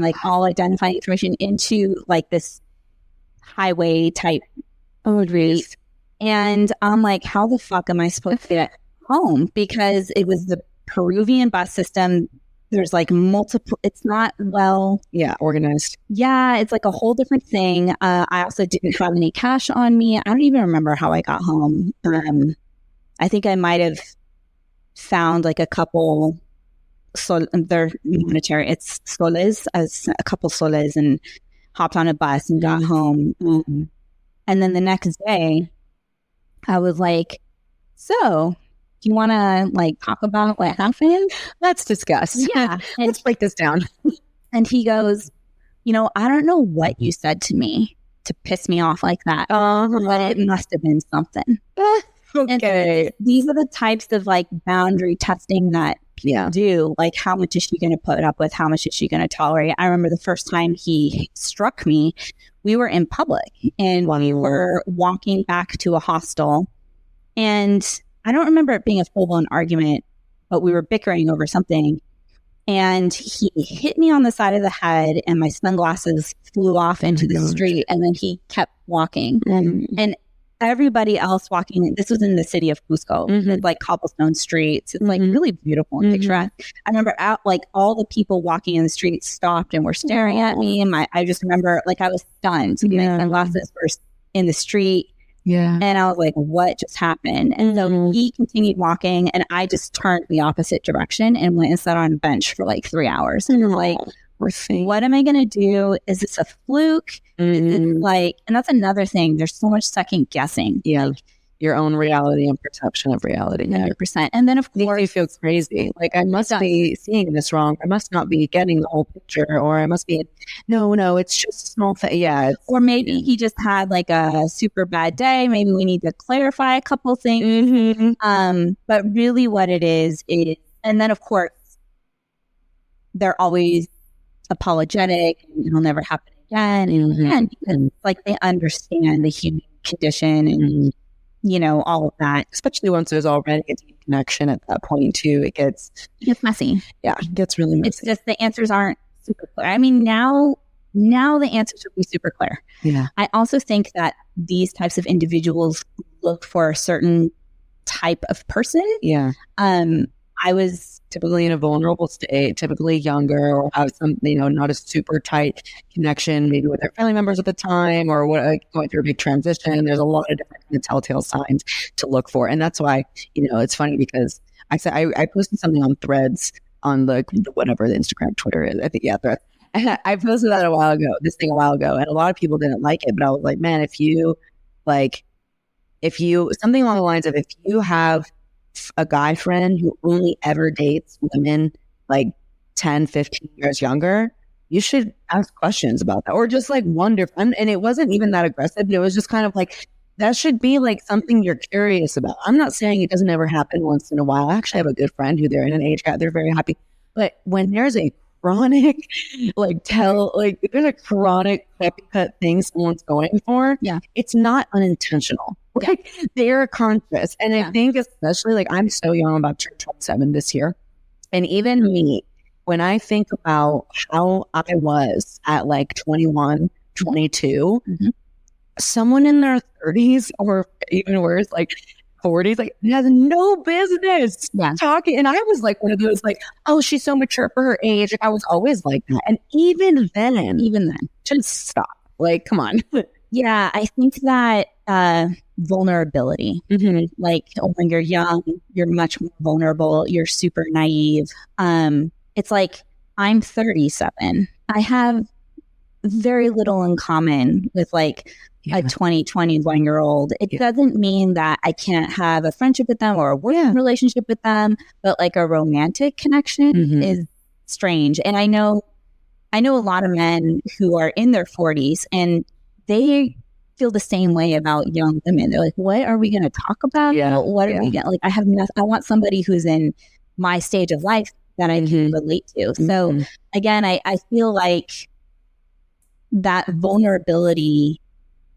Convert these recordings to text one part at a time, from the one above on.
like all identifying information into like this highway type street. And I'm like, how the fuck am I supposed to get home? Because it was the Peruvian bus system. There's like multiple, it's not organized. Yeah, it's like a whole different thing. I also didn't have any cash on me. I don't even remember how I got home. I think I might have found like a couple, they're monetary, it's soles, as a couple soles, and hopped on a bus and got home. And then the next day, I was like, so do you want to like talk about what happened? Let's discuss. Yeah. Let's break this down. And he goes, I don't know what you said to me to piss me off like that, but it must have been something. Okay. And these are the types of like boundary testing that people do. Like, how much is she going to put up with? How much is she going to tolerate? I remember the first time he struck me, we were in public and we were walking back to a hostel. And I don't remember it being a full-blown argument, but we were bickering over something. And he hit me on the side of the head and my sunglasses flew off into the street. And then he kept walking. And everybody else walking, this was in the city of Cusco, like cobblestone streets. It's like really beautiful and picturesque. I remember like all the people walking in the streets stopped and were staring at me. And I just remember like I was stunned. My sunglasses were in the street. Yeah. And I was like, what just happened? And so he continued walking and I just turned the opposite direction and went and sat on a bench for like 3 hours. And I'm like, what am I going to do? Is this a fluke? Like, and that's another thing. There's so much second guessing. Yeah. Your own reality and perception of reality. 100%. And then of course you feel crazy. Like I must be seeing this wrong. I must not be getting the whole picture, or I must be, no, it's just a small thing. Yeah. Or maybe he just had like a super bad day. Maybe we need to clarify a couple things. But really what it is, and then of course, they're always apologetic. It'll never happen again. And because like they understand the human condition and all of that. Especially once there's already a deep connection at that point too, it gets messy. Yeah, it gets really messy. It's just the answers aren't super clear. I mean, now the answers will be super clear. Yeah. I also think that these types of individuals look for a certain type of person. Yeah. I was typically in a vulnerable state, typically younger, or have some, not a super tight connection, maybe with their family members at the time, or going through a big transition. There's a lot of different kind of telltale signs to look for. And that's why, it's funny because I said, I posted something on Threads on the whatever the Instagram, Twitter is. I think, Threads. And I posted that a while ago, and a lot of people didn't like it, but I was like, man, if you something along the lines of, if you have a guy friend who only ever dates women like 10, 15 years younger, you should ask questions about that, or just like wonder. And it wasn't even that aggressive, but it was just kind of like, that should be like something you're curious about. I'm not saying it doesn't ever happen once in a while. I actually have a good friend who they're in an age gap, they're very happy. But when there's a chronic, there's a chronic cut thing someone's going for, it's not unintentional. Like they're conscious. And I think especially like I'm so young, I'm about to turn 27 this year. And even me, when I think about how I was at like 21, 22, someone in their 30s or even worse, like 40s, like has no business talking. And I was like one of those like, oh, she's so mature for her age. Like, I was always like that. And even then, just stop. Like, come on. Yeah, I think that vulnerability, like when you're young, you're much more vulnerable. You're super naive. It's like I'm 37. I have very little in common with like a 21-year-old. It doesn't mean that I can't have a friendship with them or a working relationship with them, but like a romantic connection is strange. And I know a lot of men who are in their 40s and they feel the same way about young women. They're like, what are we going to talk about? What are we going to, like, I want somebody who's in my stage of life that I can relate to. So again, I feel like that vulnerability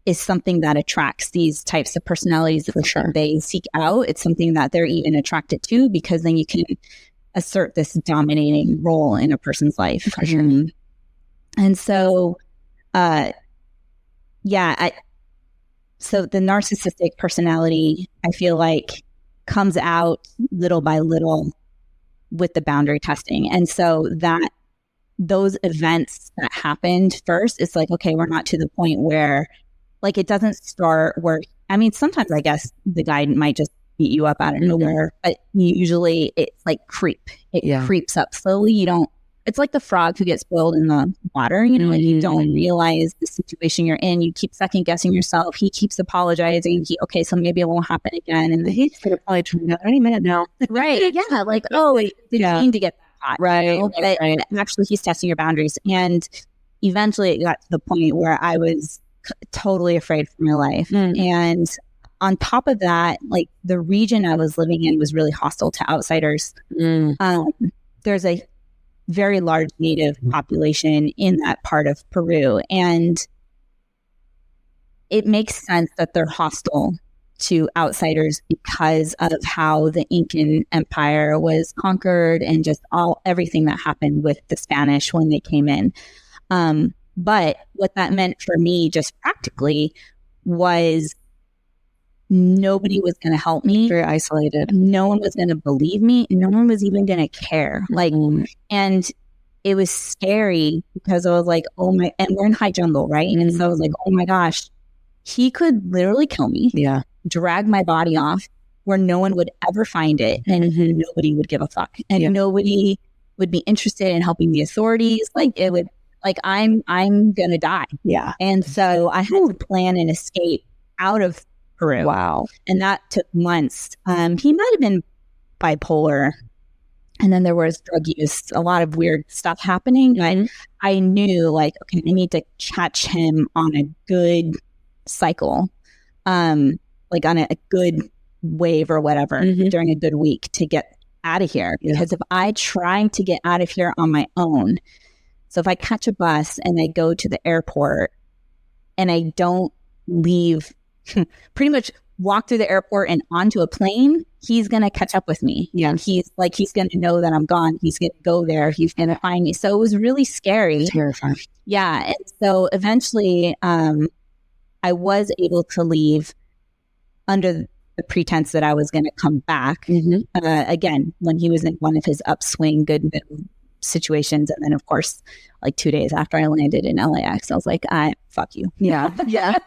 is something that attracts these types of personalities that they seek out. It's something that they're even attracted to, because then you can assert this dominating role in a person's life. And so, so the narcissistic personality, I feel like, comes out little by little with the boundary testing. And so that those events that happened first, it's like, okay, we're not to the point where like it doesn't start where, I mean, sometimes I guess the guy might just beat you up out of nowhere, but usually it's like it creeps up slowly. You don't, it's like the frog who gets boiled in the water, you know, and you don't realize the situation you're in. You keep second guessing yourself. He keeps apologizing. Okay, so maybe it won't happen again. And he's going to probably turn out any minute now. Right. Yeah. Like, oh, it didn't mean to get that hot. Right. You know? But actually, he's testing your boundaries. And eventually it got to the point where I was totally afraid for my life. And on top of that, like the region I was living in was really hostile to outsiders. There's a very large native population in that part of Peru. And it makes sense that they're hostile to outsiders because of how the Incan Empire was conquered and just everything that happened with the Spanish when they came in. But what that meant for me just practically was nobody was going to help me. Very isolated. No one was going to believe me. No one was even going to care. Like, and it was scary because I was like, oh my, and we're in high jungle, right? And so I was like, oh my gosh, he could literally kill me. Yeah. Drag my body off where no one would ever find it. And nobody would give a fuck. And nobody would be interested in helping the authorities. Like it would, like I'm going to die. Yeah. And so I had to plan an escape out of Peru. Wow. And that took months. He might have been bipolar. And then there was drug use, a lot of weird stuff happening. And I knew like, okay, I need to catch him on a good cycle, like on a good wave or whatever during a good week to get out of here. Because if I try to get out of here on my own, so if I catch a bus and I go to the airport and I don't leave, pretty much walk through the airport and onto a plane, he's going to catch up with me. Yeah. And he's going to know that I'm gone. He's going to go there. He's going to find me. So it was really scary. Terrifying. Yeah. And so eventually I was able to leave under the pretense that I was going to come back again, when he was in one of his upswing good situations. And then of course, like 2 days after I landed in LAX, I was like, fuck you. Yeah. Yeah.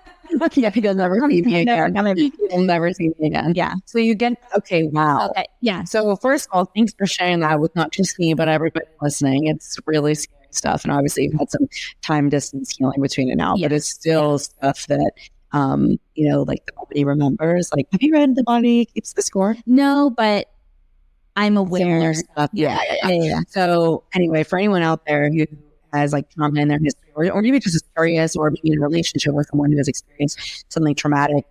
Yeah, he'll never see me again. He'll never see me again. Yeah. So you get, okay, wow. Okay. Yeah. So first of all, thanks for sharing that with not just me, but everybody listening. It's really scary stuff. And obviously you've had some time distance healing between it now, but it's still stuff that, you know, like the body remembers. Like, have you read The Body Keeps the Score? No, but I'm aware. Stuff. Yeah. So anyway, for anyone out there who has like trauma in their history, or maybe just is curious, or maybe in a relationship with someone who has experienced something traumatic,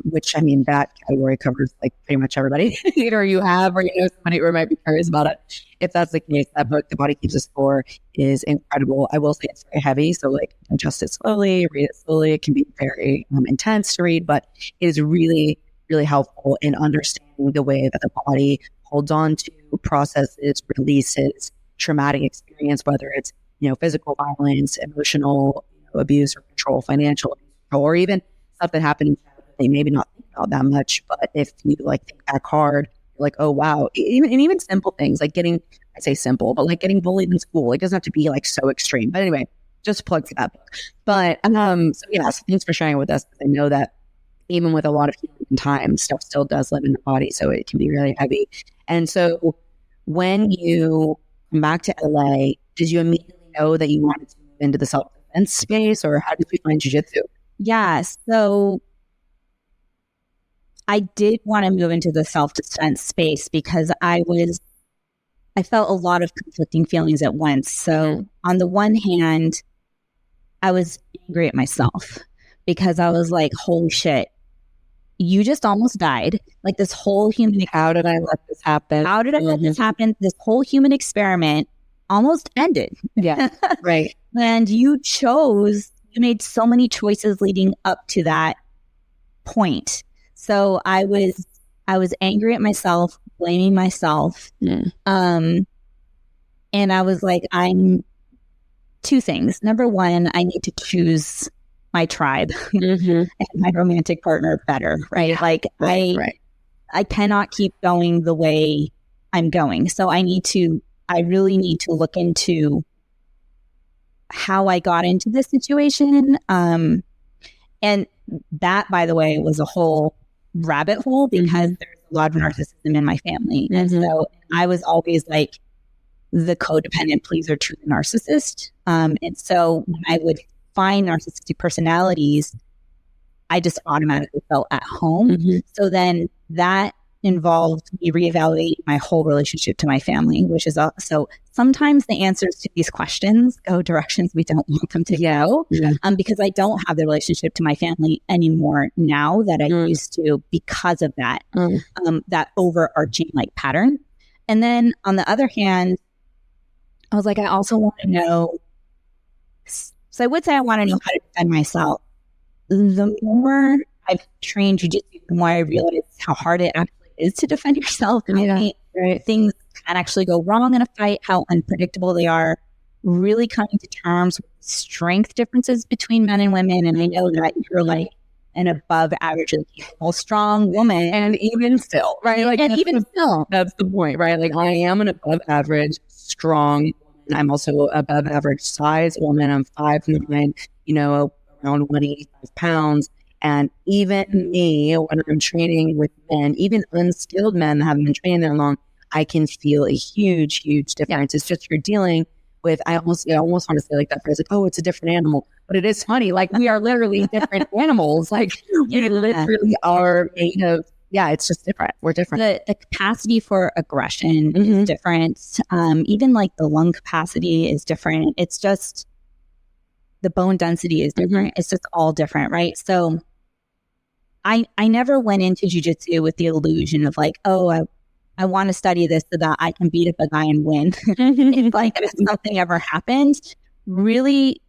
which I mean, that category covers like pretty much everybody. Either you have, or you know somebody who might be curious about it. If that's the case, that book, The Body Keeps the Score, is incredible. I will say it's very heavy, so like adjust it slowly, read it slowly. It can be very intense to read, but it is really, really helpful in understanding the way that the body holds on to, processes, releases traumatic experience, whether it's, you know, physical violence, emotional abuse or control, financial abuse, or even stuff that happened in childhood they maybe not think about that much. But if you like think back hard, you're like, oh wow, even simple things like getting, I say simple, but like getting bullied in school, it doesn't have to be like so extreme. But anyway, just plug for that book. But so yes, thanks for sharing with us. I know that even with a lot of healing time, stuff still does live in the body, so it can be really heavy. And so when you come back to LA, did you immediately know that you wanted to move into the self-defense space, or how did you find jiu-jitsu? Yeah, so I did want to move into the self-defense space because I felt a lot of conflicting feelings at once. So on the one hand, I was angry at myself because I was like, holy shit, you just almost died. Like this whole human, how did I let this happen? How did I let this happen? This whole human experiment almost ended. Yeah, right. And you made so many choices leading up to that point. So I was angry at myself, blaming myself. And I was like, I'm two things. Number one, I need to choose my tribe and my romantic partner better, right? Like I cannot keep going the way I'm going. So I really need to look into how I got into this situation. And that, by the way, was a whole rabbit hole because there's a lot of narcissism in my family. And so I was always like the codependent pleaser to the narcissist. And so when I would find narcissistic personalities, I just automatically felt at home. So then that involved me reevaluating my whole relationship to my family, which is so sometimes the answers to these questions go directions we don't want them to go, because I don't have the relationship to my family anymore now that I used to because of that, that overarching like pattern. And then on the other hand, I was like, I also want to know. So I would say I want to know how to defend myself. The more I've trained jiu-jitsu, the more I realize how hard it actually is to defend yourself. Things can actually go wrong in a fight, how unpredictable they are. Really coming to terms with strength differences between men and women. And I know that you're like an above average, strong woman. And even still, right? Like, and even still, that's the point, right? Like I am an above average, strong. I'm also above average size woman. I'm 5'9", around 185 pounds. And even me, when I'm training with men, even unskilled men that haven't been training there long, I can feel a huge, huge difference. It's just you're dealing with, I almost want to say like that phrase, like, oh, it's a different animal. But it is funny. Like we are literally different animals. Like we literally are made of, it's just different. We're different. The capacity for aggression is different. Even like the lung capacity is different. It's just the bone density is different. It's just all different, right? So I never went into jiu-jitsu with the illusion of like, oh, I want to study this so that I can beat up a guy and win. It's like if something ever happened, really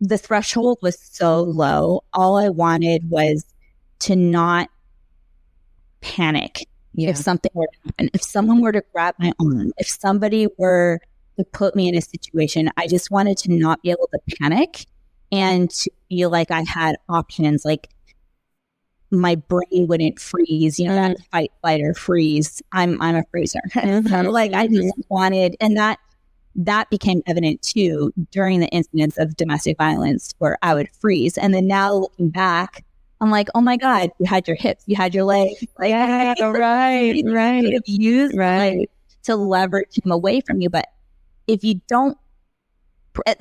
the threshold was so low. All I wanted was to not panic if something were to happen. If someone were to grab my arm, if somebody were to put me in a situation, I just wanted to not be able to panic and to feel like I had options, like my brain wouldn't freeze, that fight, flight, or freeze. I'm a freezer. Like I just wanted, and that became evident too during the incidents of domestic violence where I would freeze. And then now looking back, I'm like, oh my God, you had your hips, you had your legs. Like, right. Could have used to leverage him away from you. But if you don't,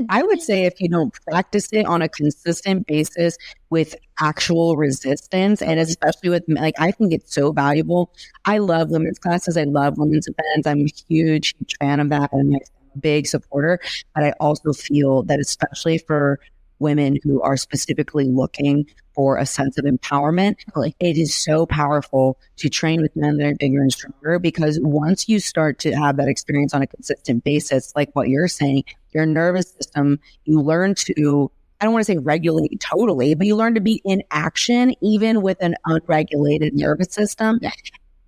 I would say if you don't practice it on a consistent basis with actual resistance, and especially with, like, I think it's so valuable. I love women's classes. I love women's events. I'm a huge fan of that. I'm a big supporter. But I also feel that especially for women who are specifically looking for a sense of empowerment, it is so powerful to train with men that are bigger and stronger, because once you start to have that experience on a consistent basis, like what you're saying, your nervous system, you learn to, I don't want to say regulate totally, but you learn to be in action even with an unregulated nervous system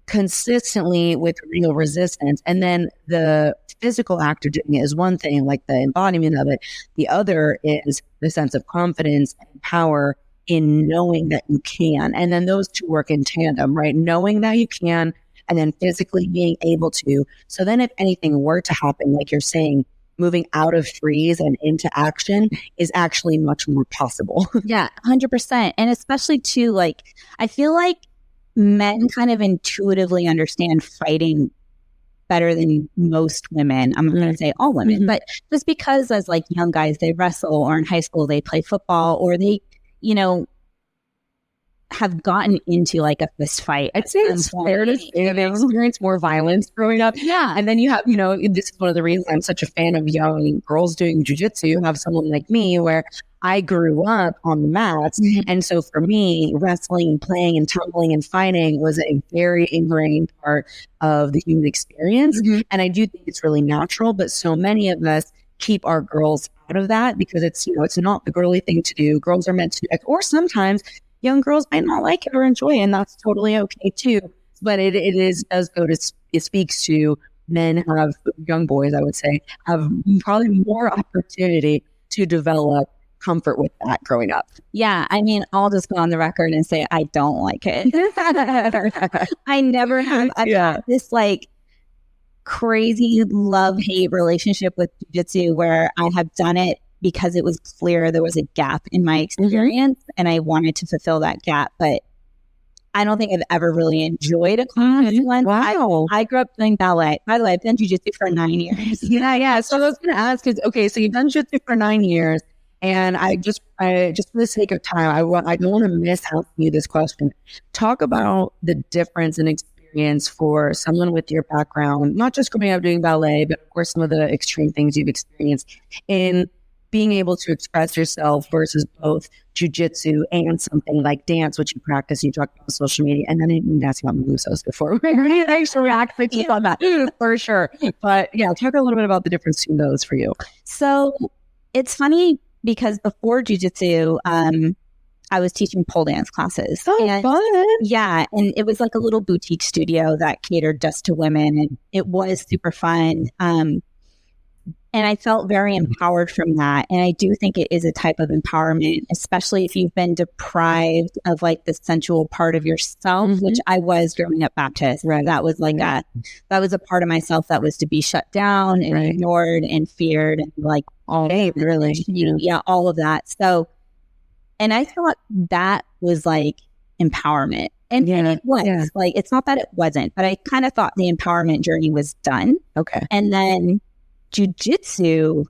consistently with real resistance. And then the physical act of doing it is one thing, like the embodiment of it. The other is the sense of confidence and power in knowing that you can. And then those two work in tandem, right? Knowing that you can, and then physically being able to. So then if anything were to happen, like you're saying, moving out of freeze and into action is actually much more possible. 100%. And especially too, like, I feel like men kind of intuitively understand fighting better than most women. I'm not going to say all women, but just because as like young guys, they wrestle, or in high school, they play football, or they, have gotten into like a fist fight. I'd say it's fair to say they experienced more violence growing up. And then you have, this is one of the reasons I'm such a fan of young girls doing jiu-jitsu. You have someone like me where I grew up on the mats. And so for me, wrestling, playing and tumbling and fighting was a very ingrained part of the human experience. And I do think it's really natural, but so many of us keep our girls out of that because it's, it's not the girly thing to do. Girls are meant to, or sometimes young girls might not like it or enjoy it, and that's totally okay too. But it speaks to young boys, I would say, have probably more opportunity to develop comfort with that growing up. Yeah. I mean, I'll just go on the record and say, I don't like it. I never have. I've had this like crazy love-hate relationship with jiu-jitsu where I have done it because it was clear there was a gap in my experience and I wanted to fulfill that gap. But I don't think I've ever really enjoyed a class. Wow. I grew up doing ballet. By the way, I've done jiu-jitsu for 9 years. Yeah. So I was going to ask is, okay, so you've done jiu-jitsu for 9 years. And I just for the sake of time, I don't want to miss asking you this question. Talk about the difference in experience for someone with your background, not just growing up doing ballet, but of course some of the extreme things you've experienced in being able to express yourself versus both jujitsu and something like dance, which you practice, you talk about social media. And then I didn't ask you about Usos before. Thanks for reacting on that for sure. But yeah, talk a little bit about the difference between those for you. So it's funny because before jiu-jitsu, I was teaching pole dance classes. Oh, fun. Yeah. And it was like a little boutique studio that catered just to women. And it was super fun. And I felt very empowered from that. And I do think it is a type of empowerment, especially if you've been deprived of like the sensual part of yourself, which I was growing up Baptist. Right. That was like that was a part of myself that was to be shut down and ignored and feared and like all all of that. So, and I thought that was like empowerment. And it was like, it's not that it wasn't, but I kind of thought the empowerment journey was done. Okay. And then jiu-jitsu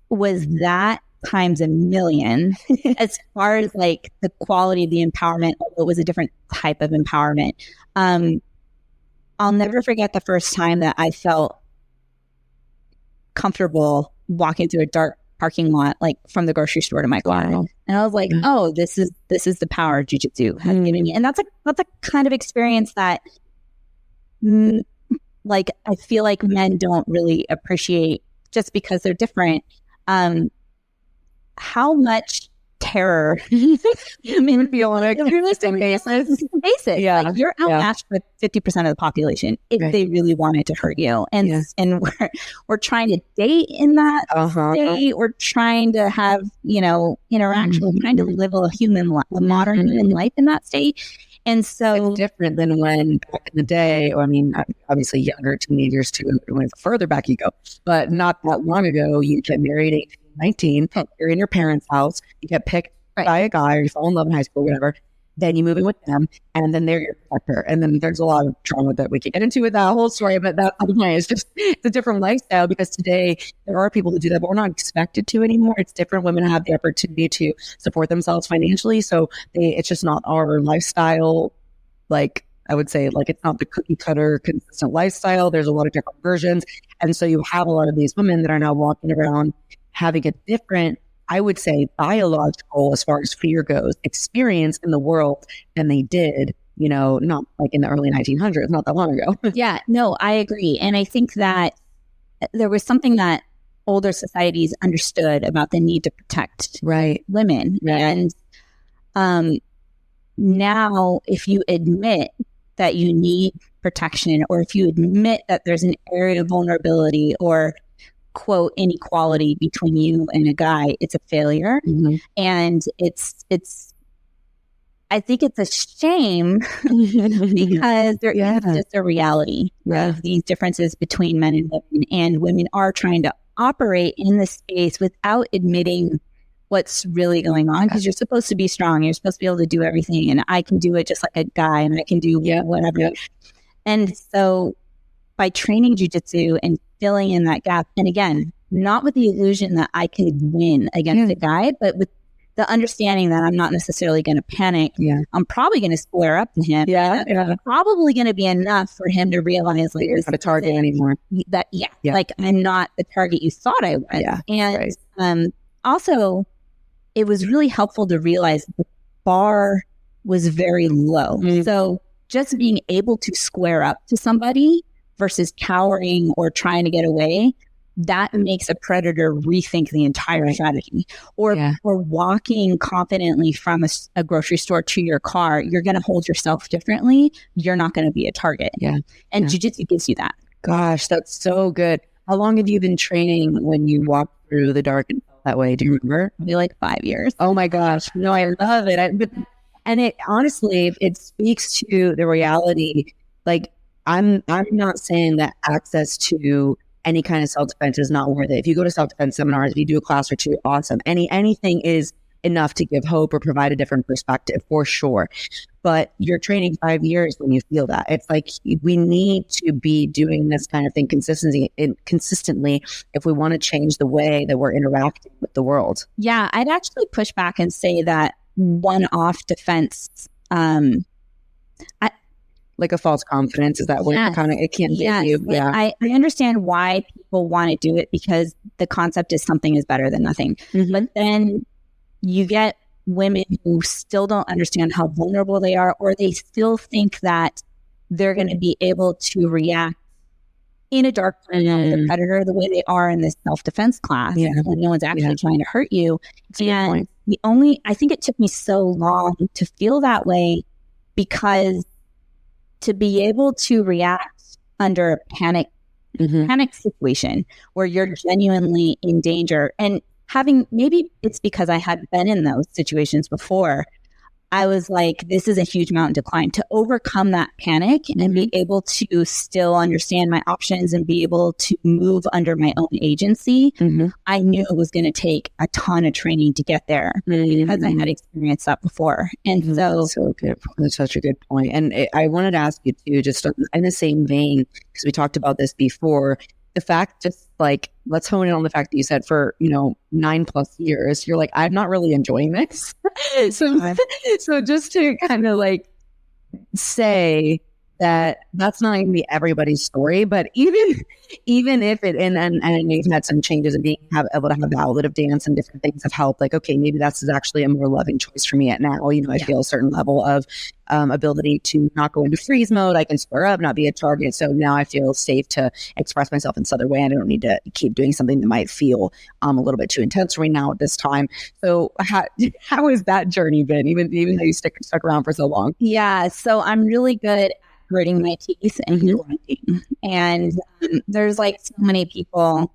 was that times a million as far as like the quality of the empowerment, although it was a different type of empowerment. I'll never forget the first time that I felt comfortable walking through a dark parking lot, like from the grocery store to my car. Wow. And I was like, oh, this is the power of jiu-jitsu has given me. And that's a kind of experience that like I feel like men don't really appreciate just because they're different. How much terror men feel on a consistent basis. Basic. Yeah. Like you're outmatched with 50% of the population if they really wanted to hurt you. And we're trying to date in that state. We're trying to have, interaction. We're trying to live a modern human life in that state. And so it's different than when back in the day, or I mean, obviously younger teenagers too, when further back you go, but not that long ago, you get married 18, 19, you're in your parents' house, you get picked by a guy or you fall in love in high school, whatever. Then you move in with them and then they're your protector. And then there's a lot of trauma that we can get into with that whole story, but that is just, it's a different lifestyle because today there are people who do that, but we're not expected to anymore. It's different. Women have the opportunity to support themselves financially. So it's just not our lifestyle. Like I would say, like it's not the cookie cutter consistent lifestyle. There's a lot of different versions. And so you have a lot of these women that are now walking around having a different, I would say, biological, as far as fear goes, experience in the world than they did, not like in the early 1900s, not that long ago. Yeah, no, I agree. And I think that there was something that older societies understood about the need to protect women. Right. And now if you admit that you need protection, or if you admit that there's an area of vulnerability or quote inequality between you and a guy, it's a failure. And it's I think it's a shame because there is just a reality of these differences between men and women, and women are trying to operate in this space without admitting what's really going on, because you're supposed to be strong, you're supposed to be able to do everything, and I can do it just like a guy, and I can do whatever. And so by training jiu-jitsu and filling in that gap, and again, not with the illusion that I could win against a guy, but with the understanding that I'm not necessarily going to panic. I'm probably going to square up to him. That's probably going to be enough for him to realize, like, you're not a target anymore. Like I'm not the target you thought I was. And also, it was really helpful to realize the bar was very low. So just being able to square up to somebody versus cowering or trying to get away, that makes a predator rethink the entire strategy. Or walking confidently from a grocery store to your car, you're going to hold yourself differently. You're not going to be a target. And jiu-jitsu gives you that. gosh, that's so good. How long have you been training when you walked through the dark and felt that way? Do you remember? Maybe like 5 years. Oh my gosh. No, I love it. And it honestly, it speaks to the reality. Like, I'm not saying that access to any kind of self-defense is not worth it. If you go to self-defense seminars, if you do a class or two, awesome. Anything is enough to give hope or provide a different perspective for sure. But you're training 5 years when you feel that. It's like we need to be doing this kind of thing consistently if we want to change the way that we're interacting with the world. Yeah, I'd actually push back and say that one-off defense, like a false confidence, is that what it can't give you? Yeah, I understand why people want to do it because the concept is something is better than nothing. Mm-hmm. But then you get women who still don't understand how vulnerable they are, or they still think that they're going to be able to react in a dark way with the predator the way they are in this self-defense class when no one's actually trying to hurt you. And I think it took me so long to feel that way, because to be able to react under a panic situation where you're genuinely in danger, and maybe it's because I had been in those situations before, I was like, this is a huge mountain to climb. To overcome that panic and be able to still understand my options and be able to move under my own agency, I knew it was going to take a ton of training to get there because I had experienced that before. And so good. That's such a good point. And I wanted to ask you too, just in the same vein, because we talked about this before, the fact, just like, let's hone in on the fact that you said for, 9+ years, you're like, I'm not really enjoying this. So just to kind of like say that that's not going to be everybody's story, but even if it, and you've had some changes and being able to have the outlet of dance and different things have helped, like, okay, maybe that's actually a more loving choice for me at now. I feel a certain level of ability to not go into freeze mode. I can square up, not be a target. So now I feel safe to express myself in some other way. And I don't need to keep doing something that might feel a little bit too intense right now at this time. So how has that journey been, even though you stuck around for so long? Yeah. So I'm really good at gritting my teeth and grinding. And there's like so many people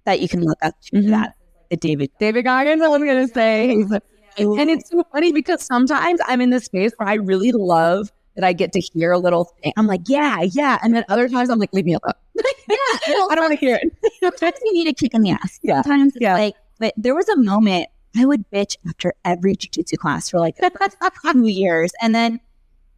that you can look up to that. David Goggins, I'm going to say. And it's so funny because sometimes I'm in this space where I really love that I get to hear a little thing. I'm like, yeah. And then other times I'm like, leave me alone. I don't want to hear it. Sometimes you need a kick in the ass. Yeah. Sometimes it's like, but there was a moment I would bitch after every jiu-jitsu class for like 2 years. And then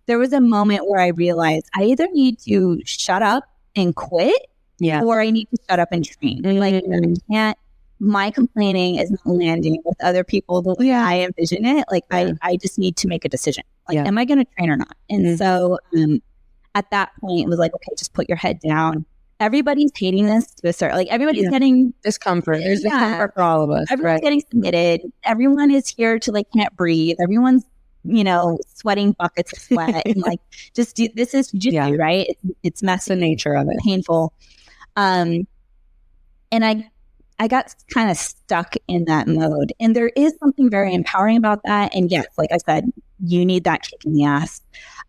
there was a moment where I realized I either need to shut up and quit, or I need to shut up and train. Like, I can't. My complaining is not landing with other people the way I envision it. Like, I just need to make a decision. Like, am I going to train or not? And so at that point, it was like, okay, just put your head down. Everybody's hating this to a certain, like, everybody's getting discomfort. There's discomfort for all of us. Everyone's getting submitted. Everyone is here to like, can't breathe. Everyone's, sweating buckets of sweat. And like, this is jiu-jitsu, right? It's messy. The nature of it. Painful. And I got kind of stuck in that mode. And there is something very empowering about that. And yes, like I said, you need that kick in the ass.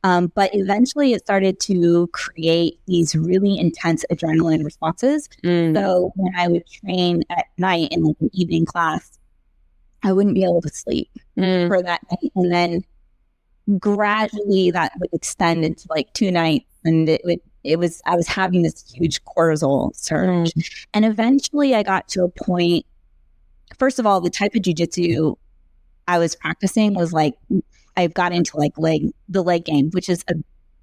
But eventually it started to create these really intense adrenaline responses. So when I would train at night in like an evening class, I wouldn't be able to sleep for that night. And then gradually that would extend into like 2 nights. And I was having this huge cortisol surge. And eventually I got to a point, first of all, the type of jiu-jitsu I was practicing was like, I got into like the leg game, which is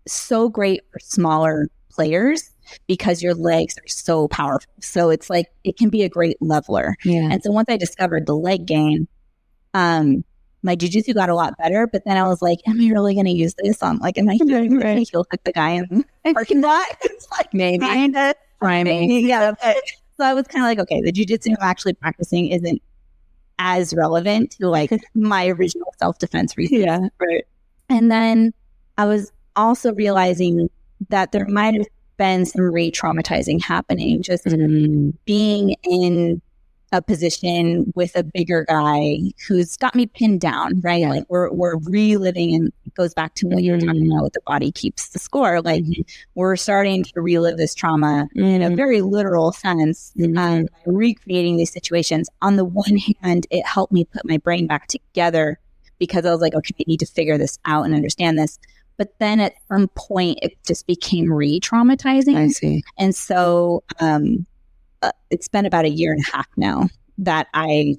so great for smaller players because your legs are so powerful. So it's like, it can be a great leveler. And so once I discovered the leg game, my jiu-jitsu got a lot better, but then I was like, am I really going to use this on, like, am I going to heel hook the guy in the parking lot? It's like, maybe. Kind of. Yeah. So I was kind of like, okay, the jiu-jitsu I'm actually practicing isn't as relevant to like my original self-defense reason. And then I was also realizing that there might have been some re-traumatizing happening, just being in a position with a bigger guy who's got me pinned down, right? Like we're reliving, and it goes back to what you were talking about with the body keeps the score. Like we're starting to relive this trauma in a very literal sense, recreating these situations. On the one hand, it helped me put my brain back together because I was like, okay, I need to figure this out and understand this. But then at some point, it just became re-traumatizing. I see. And so it's been about 1.5 years now that I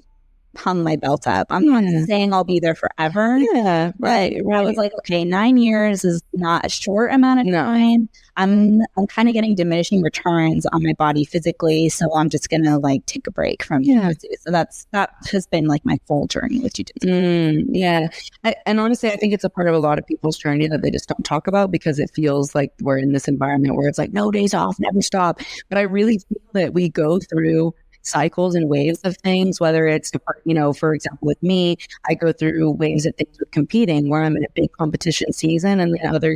hung my belt up. I'm not saying I'll be there forever. Yeah, right. I was like, okay, 9 years is not a short amount of time. I'm kind of getting diminishing returns on my body physically, so I'm just gonna like take a break from jiu-jitsu. So that has been like my full journey with jiu-jitsu. And honestly, I think it's a part of a lot of people's journey that they just don't talk about because it feels like we're in this environment where it's like no days off, never stop. But I really feel that we go through cycles and waves of things, whether it's, you know, for example, with me, I go through waves of things with competing where I'm in a big competition season and then other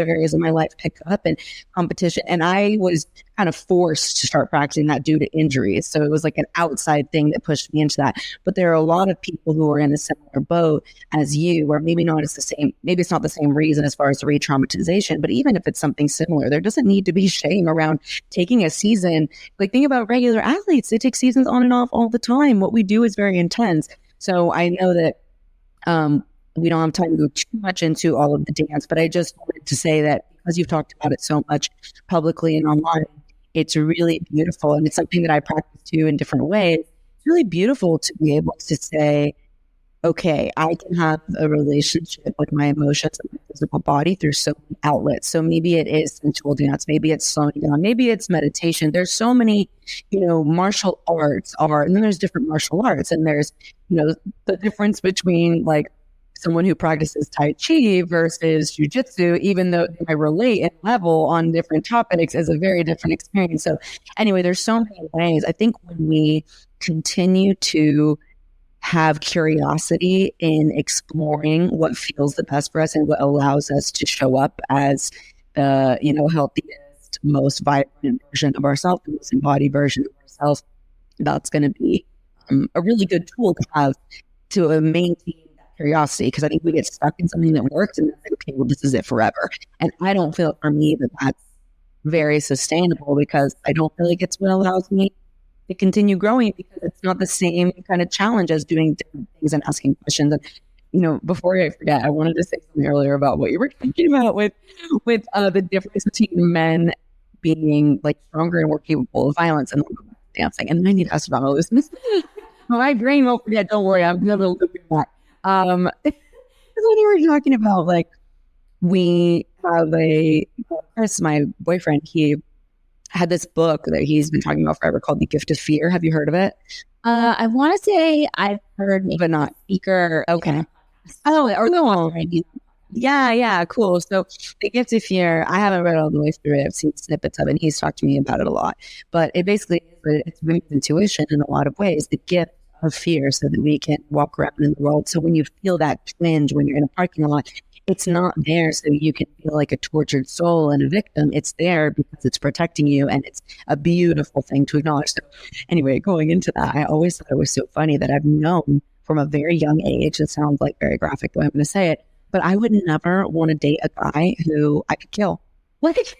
areas of my life pick up and competition. And I was kind of forced to start practicing that due to injuries. So it was like an outside thing that pushed me into that. But there are a lot of people who are in a similar boat as you, where maybe it's not the same reason as far as the re-traumatization, but even if it's something similar, there doesn't need to be shame around taking a season. Like think about regular athletes. They take seasons on and off all the time. What we do is very intense. So I know that we don't have time to go too much into all of the dance, but I just wanted to say that because you've talked about it so much publicly and online, it's really beautiful. And it's something that I practice too in different ways. It's really beautiful to be able to say, okay, I can have a relationship with my emotions and my physical body through so many outlets. So maybe it is sensual dance, maybe it's slowing down, maybe it's meditation. There's so many, you know, martial arts are, and then there's different martial arts, and there's, you know, the difference between like someone who practices Tai Chi versus Jiu-Jitsu, even though they relate and level on different topics, is a very different experience. So anyway, there's so many ways. I think when we continue to have curiosity in exploring what feels the best for us and what allows us to show up as the, you know, healthiest, most vibrant version of ourselves, the most embodied version of ourselves, that's going to be a really good tool to have to maintain that curiosity. Because I think we get stuck in something that works and then say, okay, well, this is it forever. And I don't feel for me that that's very sustainable because I don't feel like it's what allows me to continue growing, because it's not the same kind of challenge as doing different things and asking questions. And, you know, before I forget, I wanted to say something earlier about what you were talking about with the difference between men being like stronger and more capable of violence and dancing. And I need to ask about all this. My brain won't forget. Don't worry, I'm going to look at that. Because when you were talking about like, we have Chris, my boyfriend, he had this book that he's been talking about forever called The Gift of Fear. Have you heard of it? I want to say I've heard, but not speaker. Okay. Oh, or no. Yeah, cool. So The Gift of Fear, I haven't read all the way through it. I've seen snippets of it, and he's talked to me about it a lot. But it basically it's women's intuition in a lot of ways. The gift of fear, so that we can walk around in the world. So when you feel that twinge when you're in a parking lot, it's not there so you can feel like a tortured soul and a victim. It's there because it's protecting you, and it's a beautiful thing to acknowledge. So anyway, going into that, I always thought it was so funny that I've known from a very young age, it sounds like very graphic the way I'm going to say it, but I would never want to date a guy who I could kill. Like,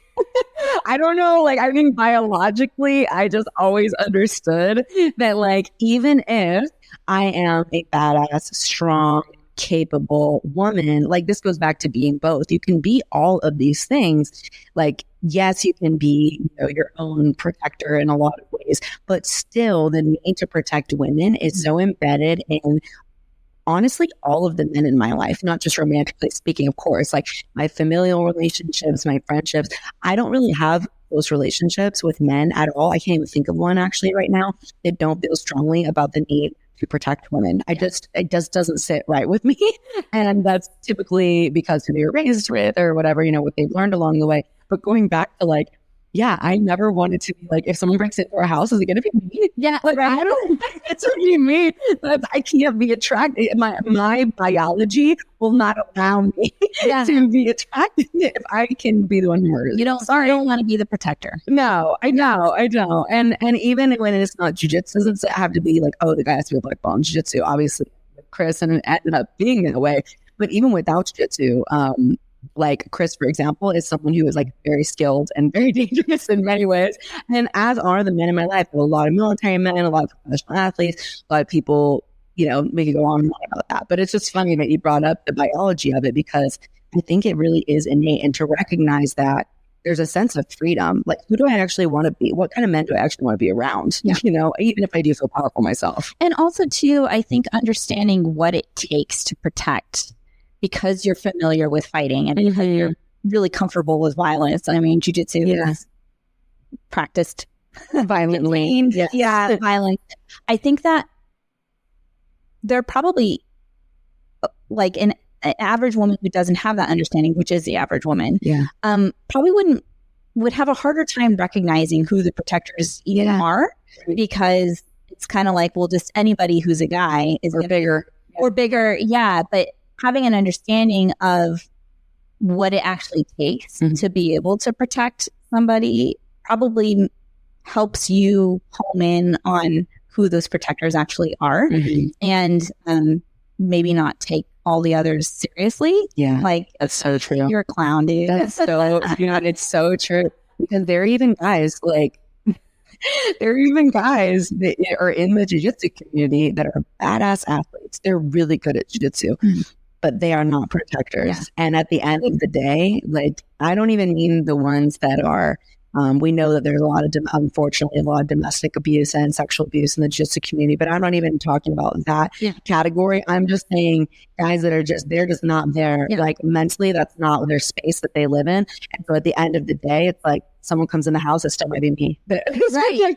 I don't know, like, I think biologically, I just always understood that, like, even if I am a badass, strong, capable woman, like, this goes back to being both. You can be all of these things. Like, yes, you can be, you know, your own protector in a lot of ways, but still the need to protect women is so embedded in, honestly, all of the men in my life, not just romantically speaking, of course, like my familial relationships, my friendships. I don't really have those relationships with men at all. I can't even think of one actually right now that don't feel strongly about the need to protect women. It just doesn't sit right with me. And that's typically because who they were raised with or whatever, you know, what they've learned along the way. But going back to like yeah, I never wanted to be like, if someone breaks into our house, is it going to be me? Yeah. Like, I don't, it's going to be me. I can't be attracted. My biology will not allow me to be attracted if I can be the one who murders. You don't want to be the protector. No, I know. And even when it's not jujitsu, it doesn't have to be like, oh, the guy has to be a black belt in jujitsu. Obviously, Chris, and it ended up being that way. But even without jujitsu, like Chris, for example, is someone who is like very skilled and very dangerous in many ways. And as are the men in my life. A lot of military men, a lot of professional athletes, a lot of people, we can go on and on about that. But it's just funny that you brought up the biology of it, because I think it really is innate. And to recognize that there's a sense of freedom. Like, who do I actually want to be? What kind of men do I actually want to be around? Yeah. Even if I do feel powerful myself. And also, too, I think understanding what it takes to protect, because you're familiar with fighting and because you're really comfortable with violence. I mean, jiu-jitsu is practiced violently. Yeah, violence. I think that they're probably like an average woman who doesn't have that understanding, which is the average woman, probably would have a harder time recognizing who the protectors even are, because it's kind of like, well, just anybody who's a guy is bigger. But having an understanding of what it actually takes to be able to protect somebody probably helps you home in on who those protectors actually are, and maybe not take all the others seriously. Yeah, like, that's so true. You're a clown, dude. That's so it's so true. Because there are even guys that are in the jiu-jitsu community that are badass athletes. They're really good at jiu-jitsu, but they are not protectors. Yeah. And at the end of the day, like, I don't even mean the ones that are, we know that there's unfortunately, a lot of domestic abuse and sexual abuse in the jiu-jitsu community, but I'm not even talking about that category. I'm just saying guys that are they're just not there. Yeah. Like, mentally, that's not their space that they live in. And so at the end of the day, it's like, someone comes in the house, it still might be me. Right.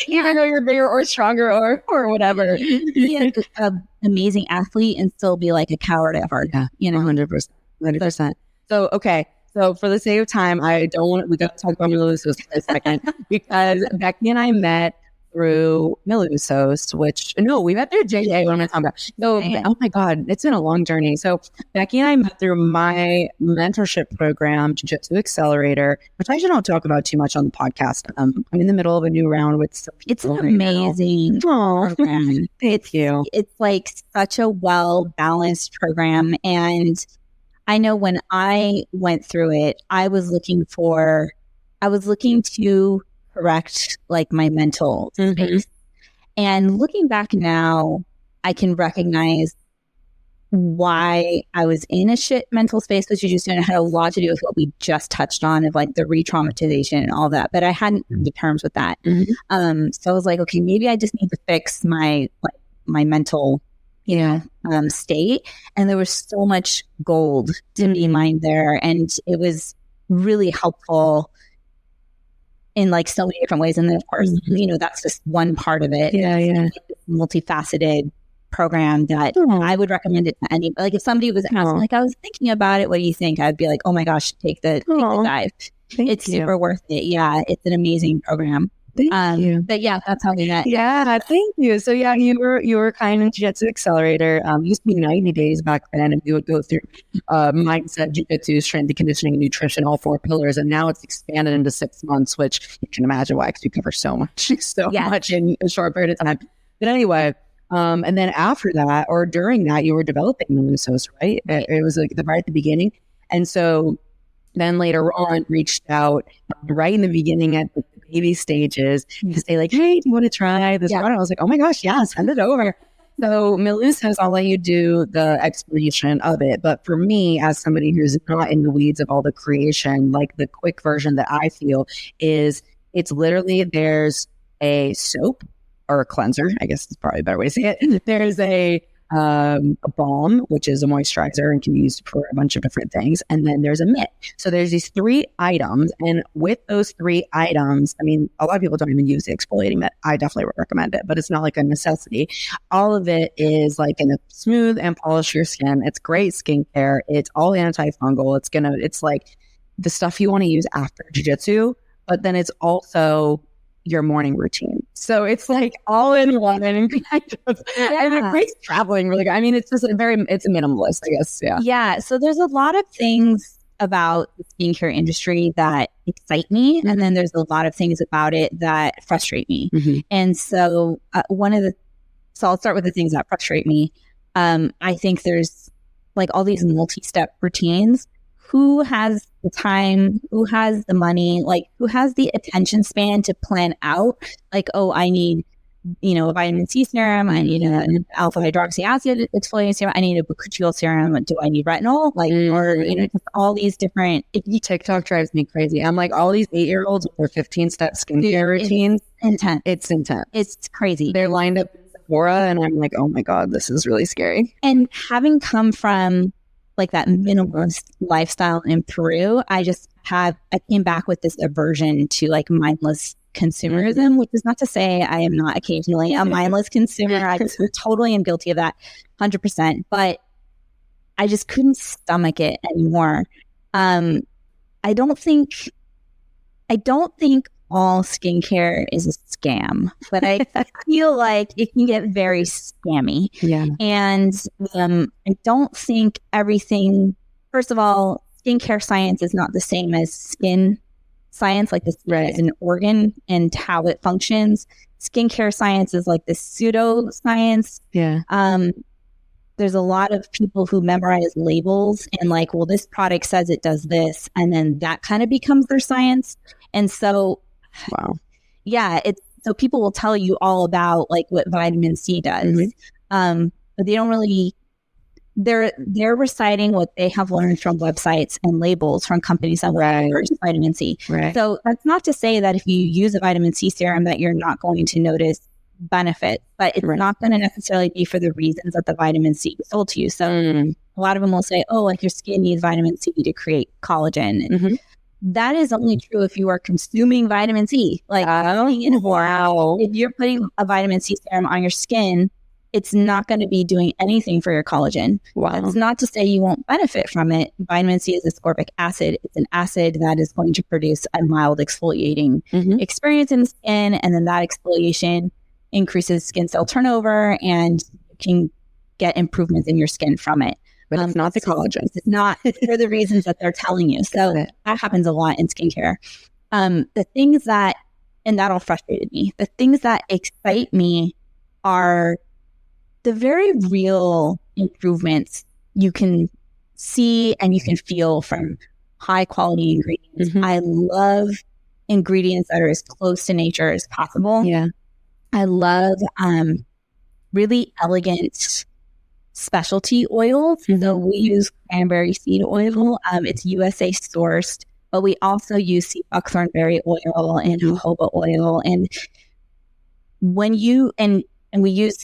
Even though you're bigger or stronger or whatever. An amazing athlete and still be like a coward at heart. Yeah, 100%. So, okay. So for the sake of time, we got to talk about Usos for a second, because Becky and I met through Usos, we met through JJ. What am I talking about? So, oh my God, it's been a long journey. So Becky and I met through my mentorship program, Jiu-Jitsu Accelerator, which I don't talk about too much on the podcast. I'm in the middle of a new round with some people. It's an amazing program. Thank you. It's like such a well-balanced program. And I know when I went through it, I was looking to correct like my mental space. And looking back now, I can recognize why I was in a shit mental space, which you just had a lot to do with what we just touched on, of like the re-traumatization and all that. But I hadn't come to terms with that. So I was like, okay, maybe I just need to fix my mental state. And there was so much gold to be mined there. And it was really helpful in like so many different ways. And then of course, that's just one part of it. It's multifaceted program that I would recommend it to anybody. Like, if somebody was asking, like, I was thinking about it, what do you think? I'd be like, oh my gosh, take the dive. It's super worth it. Yeah, it's an amazing program. Thank you. But yeah, that's how we met. Yeah, thank you. So yeah, you were kind of Jiu-Jitsu Accelerator. Used to be 90 days back then, and we would go through mindset, Jiu-Jitsu, strength and conditioning, nutrition, all 4 pillars. And now it's expanded into 6 months, which you can imagine why, because we cover so much in a short period of time. But anyway, and then after that, or during that, you were developing the Usos, right? It was like right at the beginning. And so then later on reached out right in the beginning at the baby stages to say like, hey, do you want to try this product? I was like, oh my gosh, yeah, send it over. So Usos, I'll let you do the explanation of it. But for me, as somebody who's not in the weeds of all the creation, like the quick version that I feel is it's literally, there's a soap or a cleanser, I guess is probably a better way to say it. There's a balm, which is a moisturizer and can be used for a bunch of different things. And then there's a mitt. So there's these 3 items. And with those 3 items, I mean, a lot of people don't even use the exfoliating mitt. I definitely would recommend it, but it's not like a necessity. All of it is like going to smooth and polish your skin. It's great skincare. It's all antifungal. It's like the stuff you want to use after jiu-jitsu, but then it's also your morning routine. So it's like all in one, and it makes traveling really good. I mean, it's just it's a minimalist, I guess. Yeah. Yeah. So there's a lot of things about the skincare industry that excite me. And then there's a lot of things about it that frustrate me. And so so I'll start with the things that frustrate me. I think there's like all these multi-step routines. Who has the time? Who has the money? Like, who has the attention span to plan out? Like, oh, I need, a vitamin C serum. I need an alpha hydroxy acid exfoliating serum. I need a bakuchiol serum. Do I need retinol? Like, or just all these different. TikTok drives me crazy. I'm like, all these 8-year-olds with their 15-step skincare routines. It's intense. It's crazy. They're lined up in Sephora, and I'm like, oh my god, this is really scary. And having come from like that minimalist lifestyle in Peru, I came back with this aversion to like mindless consumerism, which is not to say I am not occasionally a mindless consumer. I just totally am guilty of that 100%, but I just couldn't stomach it anymore. I don't think all skincare is a scam, but I feel like it can get very scammy. Yeah. And I don't think everything, first of all, skincare science is not the same as skin science, like this is an organ and how it functions. Skincare science is like this pseudo science. Yeah. There's a lot of people who memorize labels and like, well, this product says it does this, and then that kind of becomes their science. And so wow. Yeah. So people will tell you all about like what vitamin C does. But they don't really, they're reciting what they have learned from websites and labels from companies that purchase vitamin C. So that's not to say that if you use a vitamin C serum that you're not going to notice benefit, but it's not going to necessarily be for the reasons that the vitamin C is sold to you. So a lot of them will say, oh, like your skin needs vitamin C to create collagen. And that is only true if you are consuming vitamin C. Like, if you're putting a vitamin C serum on your skin, it's not going to be doing anything for your collagen. That's not to say you won't benefit from it. Vitamin C is ascorbic acid. It's an acid that is going to produce a mild exfoliating experience in the skin. And then that exfoliation increases skin cell turnover, and you can get improvements in your skin from it. But it's not the collagen. It's not for the reasons that they're telling you. So that happens a lot in skincare. The things that, and that'll frustrate me, the things that excite me are the very real improvements you can see and you can feel from high quality ingredients. I love ingredients that are as close to nature as possible. Yeah. I love really elegant specialty oils. So we use cranberry seed oil. It's USA sourced, but we also use sea buckthorn berry oil and jojoba oil. And when you, and we use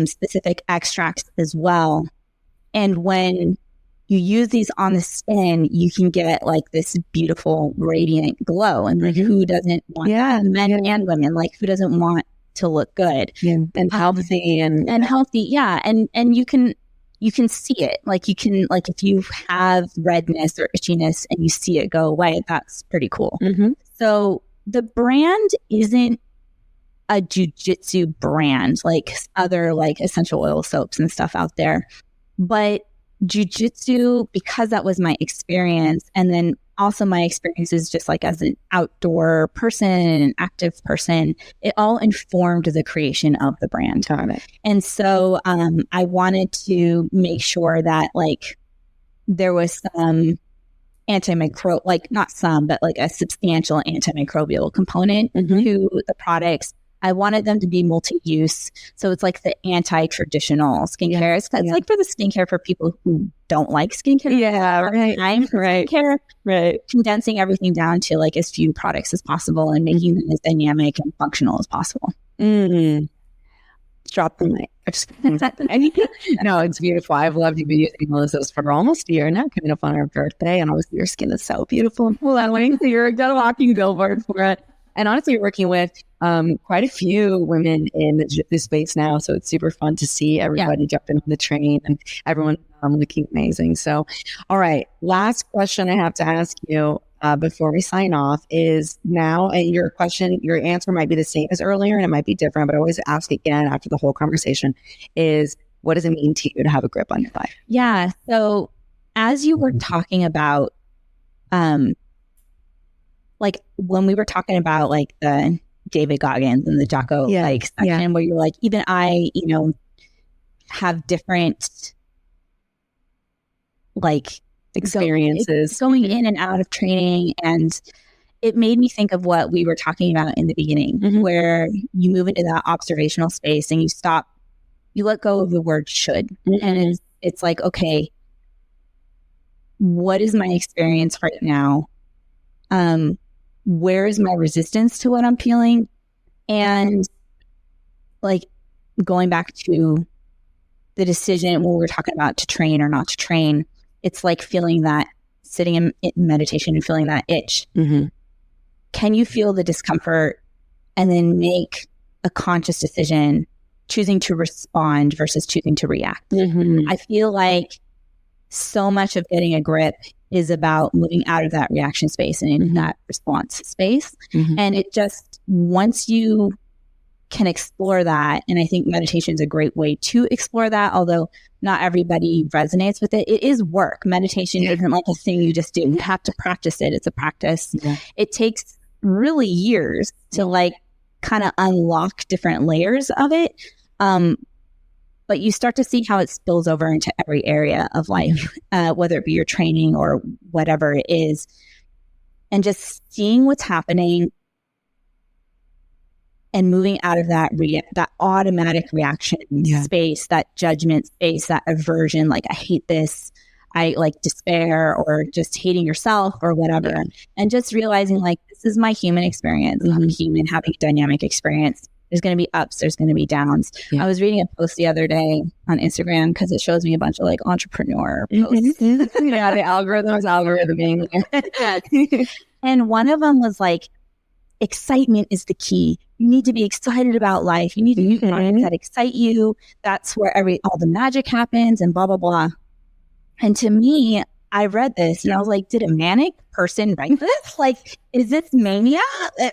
specific extracts as well. And when you use these on the skin, you can get like this beautiful radiant glow. And like, who doesn't want that? Men and women, like who doesn't want to look good and healthy and healthy. And you can see it. Like you can, like if you have redness or itchiness and you see it go away, that's pretty cool. So the brand isn't a jujitsu brand like other like essential oil soaps and stuff out there, but jujitsu, because that was my experience, and then also my experiences just like as an outdoor person and an active person, it all informed the creation of the brand. And so I wanted to make sure that like there was some like not some, but like a substantial antimicrobial component to the products. I wanted them to be multi-use. So it's like the anti-traditional skincare. It's like for the skincare for people who don't like skincare. Skincare, condensing everything down to like as few products as possible and making them as dynamic and functional as possible. Drop the mic. No, it's beautiful. I've loved you using Melissa's for almost a year now, coming up on our birthday. And obviously your skin is so beautiful and glowing. So you're a walking billboard for it. And honestly, you're working with quite a few women in the jiu-jitsu space now. So it's super fun to see everybody jumping on the train and everyone looking amazing. So, all right. Last question I have to ask you. before we sign off is now, and your answer might be the same as earlier and it might be different, but I always ask again after the whole conversation is, what does it mean to you to have a grip on your life? Yeah. So as you were talking about, like when we were talking about like the David Goggins and the Jocko like section where you're like, even I, have different like experiences going in and out of training. And it made me think of what we were talking about in the beginning, where you move into that observational space and you let go of the word should. And it's like, okay, what is my experience right now? Where is my resistance to what I'm feeling? And like going back to the decision when we were talking about to train or not to train, it's like feeling that, sitting in meditation and feeling that itch. Can you feel the discomfort and then make a conscious decision, choosing to respond versus choosing to react? I feel like so much of getting a grip is about moving out of that reaction space and into that response space. And it just, once you can explore that, and I think meditation is a great way to explore that, although not everybody resonates with it. It is work. Meditation isn't like a thing you just do. You have to practice it. It's a practice. It takes really years to like kind of unlock different layers of it. But you start to see how it spills over into every area of life, whether it be your training or whatever it is. And just seeing what's happening and moving out of that automatic reaction space, that judgment space, that aversion, like I hate this, I like despair, or just hating yourself or whatever. And just realizing like, this is my human experience. I'm human, having a dynamic experience. There's going to be ups, there's going to be downs. I was reading a post the other day on Instagram because it shows me a bunch of like entrepreneur posts. The algorithm. And one of them was like, excitement is the key. You need to be excited about life. You need to do things that excite you. That's where all the magic happens and blah, blah, blah. And to me, I read this and I was like, did a manic person write this? Like, is this mania?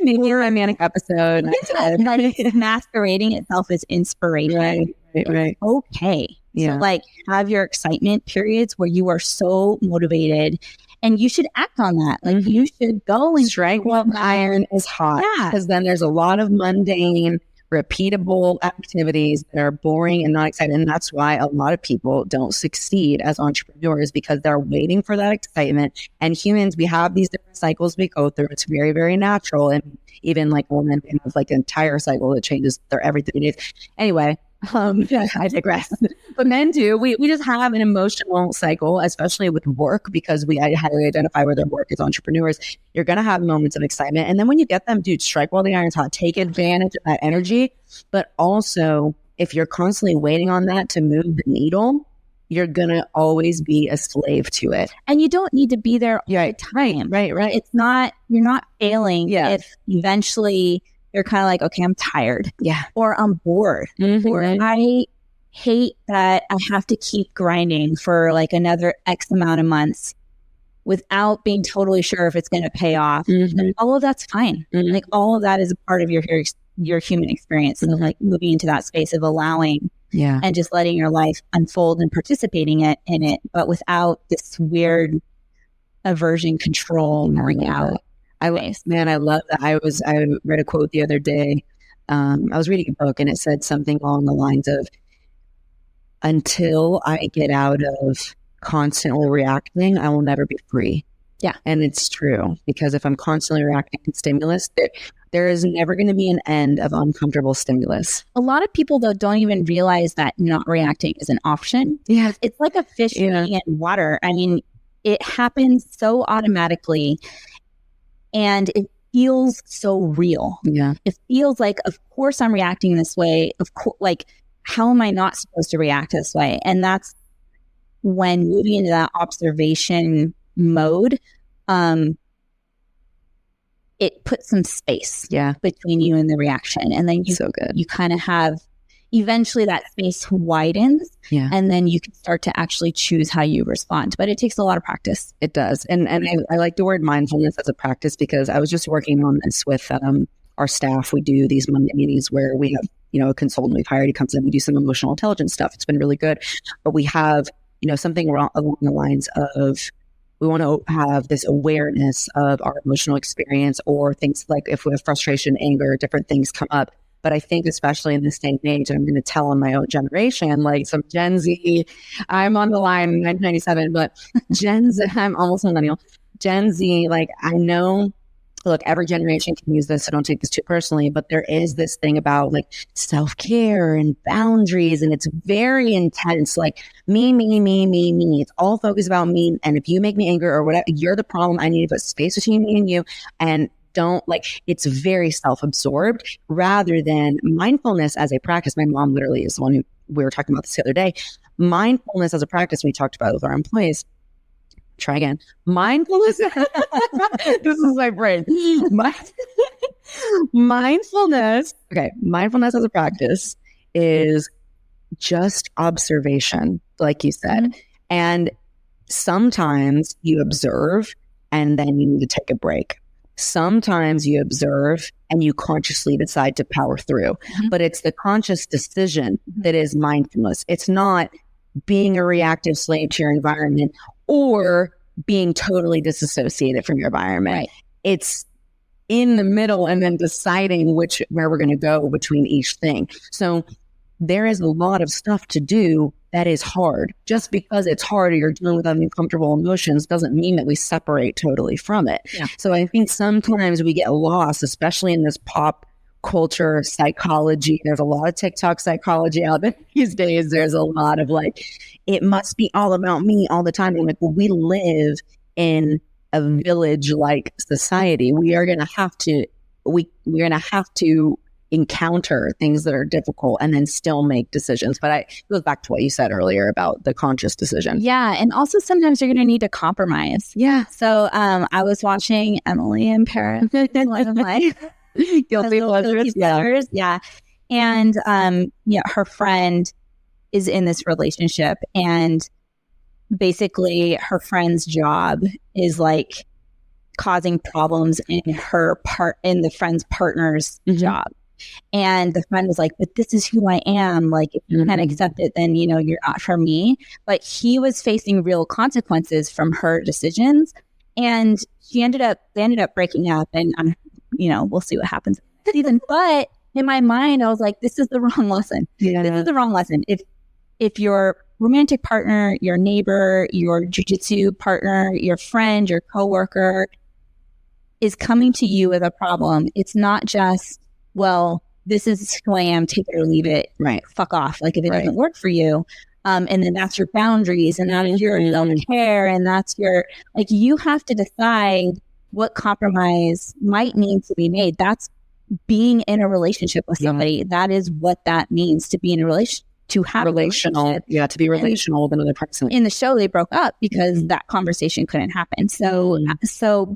Maybe a manic episode. Like masquerading itself as inspiration. Right. Okay. So like have your excitement periods where you are so motivated and you should act on that. Like you should go and strike while the iron is hot. Because then there's a lot of mundane, repeatable activities that are boring and not exciting. And that's why a lot of people don't succeed as entrepreneurs, because they're waiting for that excitement. And humans, we have these different cycles we go through. It's very, very natural. And even like women have like an entire cycle that changes their every 3 days. Anyway, I digress. But men do. We just have an emotional cycle, especially with work, because I highly identify with their work as entrepreneurs. You're going to have moments of excitement. And then when you get them, dude, strike while the iron's hot. Take advantage of that energy. But also, if you're constantly waiting on that to move the needle, you're going to always be a slave to it. And you don't need to be there all the time. Right. It's not, you're not failing if eventually you're kind of like, okay, I'm tired. Or I'm bored. Or I hate that I have to keep grinding for like another X amount of months without being totally sure if it's going to pay off. And all of that's fine. Like all of that is a part of your human experience. And like moving into that space of allowing and just letting your life unfold and participating in it, but without this weird aversion, control, working out. I love that. I read a quote the other day. I was reading a book and it said something along the lines of, until I get out of constantly reacting, I will never be free. And it's true, because if I'm constantly reacting to stimulus, there is never going to be an end of uncomfortable stimulus. A lot of people, though, don't even realize that not reacting is an option. It's like a fish in water. I mean, it happens so automatically. And it feels so real. It feels like, of course, I'm reacting this way. Of course, like, how am I not supposed to react this way? And that's when moving into that observation mode, it puts some space between you and the reaction. And then you kind of have, eventually that space widens, and then you can start to actually choose how you respond. But it takes a lot of practice. It does. And I like the word mindfulness as a practice, because I was just working on this with our staff. We do these Monday meetings where we have, a consultant we've hired. He comes in, we do some emotional intelligence stuff. It's been really good. But we have, something along the lines of, we want to have this awareness of our emotional experience, or things like if we have frustration, anger, different things come up. But I think especially in this day and age, and I'm going to tell on my own generation, like some Gen Z, I'm on the line in 1997, but Gen Z, I'm almost a millennial. Gen Z, like I know, look, every generation can use this, so don't take this too personally, but there is this thing about like self-care and boundaries, and it's very intense, like me. It's all focused about me. And if you make me angry or whatever, you're the problem. I need to put space between me and you. And don't it's very self-absorbed, rather than mindfulness as a practice. My mom literally is the one who, we were talking about this the other day. Mindfulness as a practice, we talked about it with our employees. Try again. Mindfulness. This is my brain. Mindfulness. Okay. Mindfulness as a practice is just observation, like you said. And sometimes you observe and then you need to take a break. Sometimes you observe and you consciously decide to power through. But it's the conscious decision that is mindfulness. It's not being a reactive slave to your environment or being totally disassociated from your environment. Right. It's in the middle and then deciding where we're going to go between each thing. So there is a lot of stuff to do that is hard. Just because it's hard or you're dealing with uncomfortable emotions doesn't mean that we separate totally from it. Yeah. So I think sometimes we get lost, especially in this pop culture psychology. There's a lot of TikTok psychology out there these days. There's a lot of it must be all about me all the time. I'm like, well, we live in a village-like society. We are going to have to, we're going to have to encounter things that are difficult and then still make decisions. But it goes back to what you said earlier about the conscious decision. Yeah. And also sometimes you're going to need to compromise. Yeah. So I was watching Emily in Paris, one of my guilty pleasures. Yeah. And her friend is in this relationship, and basically her friend's job is causing problems in the friend's partner's job. And the friend was like, but this is who I am. If you can't accept it, then, you're not for me. But he was facing real consequences from her decisions. And they ended up breaking up, and, we'll see what happens this season. But in my mind, I was like, this is the wrong lesson. Yeah. This is the wrong lesson. If your romantic partner, your neighbor, your jiu-jitsu partner, your friend, your coworker is coming to you with a problem, it's not just, well, this is who I am, take it or leave it. Right. Fuck off. If it doesn't work for you. And then that's your boundaries, and that is your self-care, and that's your, you have to decide what compromise might need to be made. That's being in a relationship with somebody. Yeah. That is what that means to be in a relationship. To have relational, to be relational with another person. In the show, they broke up because that conversation couldn't happen.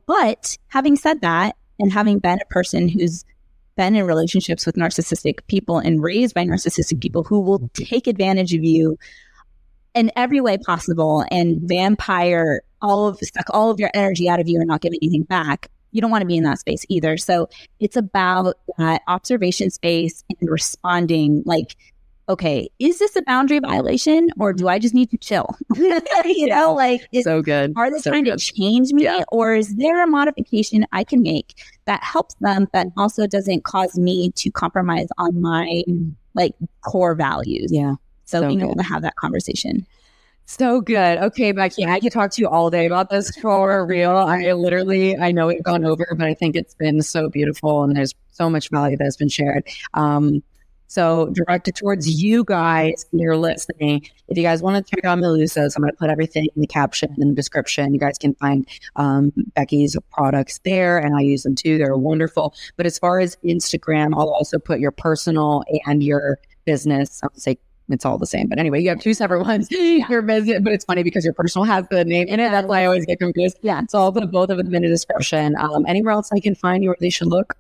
But having said that, and having been a person who's been in relationships with narcissistic people and raised by narcissistic people who will take advantage of you in every way possible and vampire suck all of your energy out of you and not give anything back, you don't want to be in that space either. So it's about that observation space and responding okay, is this a boundary violation, or do I just need to chill? So good. Are they trying to change me, or is there a modification I can make that helps them, but also doesn't cause me to compromise on my core values? Yeah. So being able to have that conversation. So good. Okay, Becky, I could talk to you all day about this for real. I know we've gone over, but I think it's been so beautiful, and there's so much value that has been shared. So directed towards you guys who are listening, if you guys want to check out Usos, I'm going to put everything in the caption and the description. You guys can find Becky's products there, and I use them too. They're wonderful. But as far as Instagram, I'll also put your personal and your business. I'll say it's all the same. But anyway, you have two separate ones. Your business, but it's funny because your personal has the name in it. That's why I always get confused. Yeah. So I'll put both of them in the description. Anywhere else I can find you where they should look?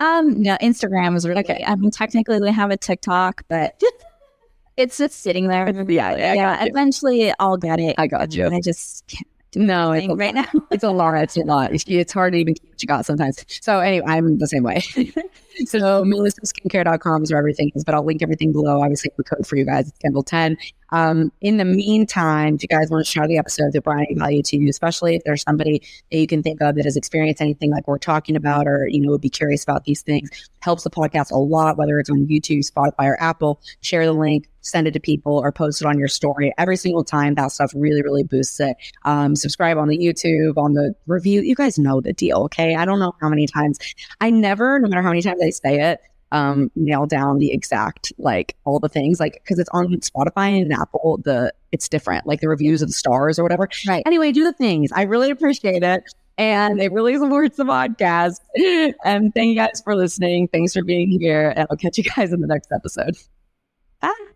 No, Instagram is really okay. I mean, technically we have a TikTok, but it's just sitting there. Yeah. Eventually I'll get it. I got you. I just can't. No, it's right now. It's a lot. It's a lot. It's hard to even keep what you got sometimes. So anyway, I'm the same way. So UsosSkincare.com is where everything is, but I'll link everything below. Obviously, the code for you guys is Kindle 10. In the meantime, if you guys want to share the episode that brought any value to you, especially if there's somebody that you can think of that has experienced anything like we're talking about, or would be curious about these things, helps the podcast a lot, whether it's on YouTube, Spotify, or Apple. Share the link, send it to people, or post it on your story. Every single time, that stuff really, really boosts it. Subscribe on the YouTube, on the review. You guys know the deal, okay? I don't know how many times. I never, no matter how many times I say it, nail down the exact, all the things, because it's on Spotify and Apple, it's different, the reviews of the stars or whatever. Right. Anyway, do the things. I really appreciate it. And it really supports the podcast. And thank you guys for listening. Thanks for being here. And I'll catch you guys in the next episode. Bye.